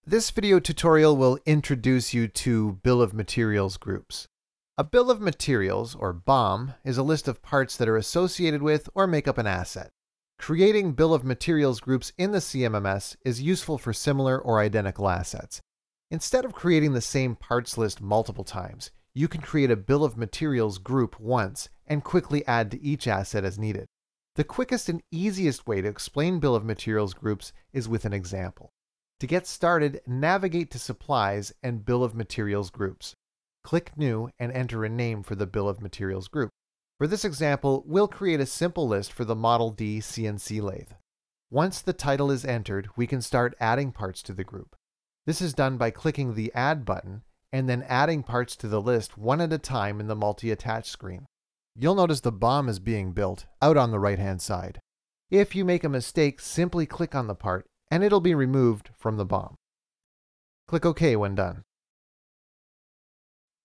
This video tutorial will introduce you to Bill of Materials groups. A Bill of Materials, or BOM, is a list of parts that are associated with or make up an asset. Creating Bill of Materials groups in the CMMS is useful for similar or identical assets. Instead of creating the same parts list multiple times, you can create a Bill of Materials group once and quickly add to each asset as needed. The quickest and easiest way to explain Bill of Materials groups is with an example. To get started, navigate to Supplies and Bill of Materials groups. Click New and enter a name for the Bill of Materials group. For this example, we'll create a simple list for the Model D CNC lathe. Once the title is entered, we can start adding parts to the group. This is done by clicking the Add button and then adding parts to the list one at a time in the Multi-Attach screen. You'll notice the BOM is being built out on the right-hand side. If you make a mistake, simply click on the part and it'll be removed from the BOM. Click OK when done.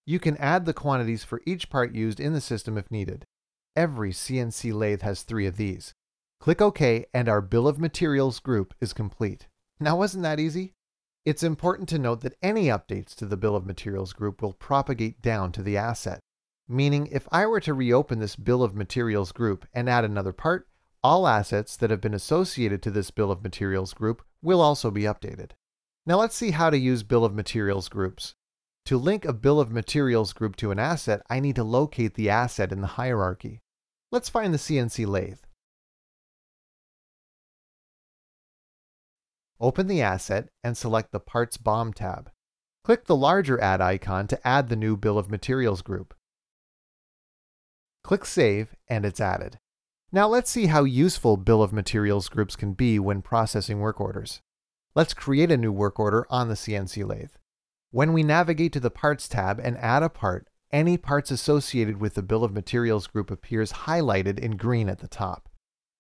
You can add the quantities for each part used in the system if needed. Every CNC lathe has 3 of these. Click OK and our Bill of Materials group is complete. Now, wasn't that easy? It's important to note that any updates to the Bill of Materials group will propagate down to the asset. Meaning, if I were to reopen this Bill of Materials group and add another part, all assets that have been associated to this Bill of Materials group will also be updated. Now let's see how to use Bill of Materials groups. To link a Bill of Materials group to an asset, I need to locate the asset in the hierarchy. Let's find the CNC lathe. Open the asset and select the Parts BOM tab. Click the larger Add icon to add the new Bill of Materials group. Click Save and it's added. Now let's see how useful Bill of Materials groups can be when processing work orders. Let's create a new work order on the CNC lathe. When we navigate to the Parts tab and add a part, any parts associated with the Bill of Materials group appears highlighted in green at the top.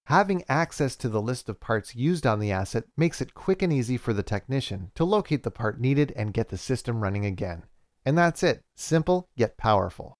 Having access to the list of parts used on the asset makes it quick and easy for the technician to locate the part needed and get the system running again. And that's it. Simple yet powerful.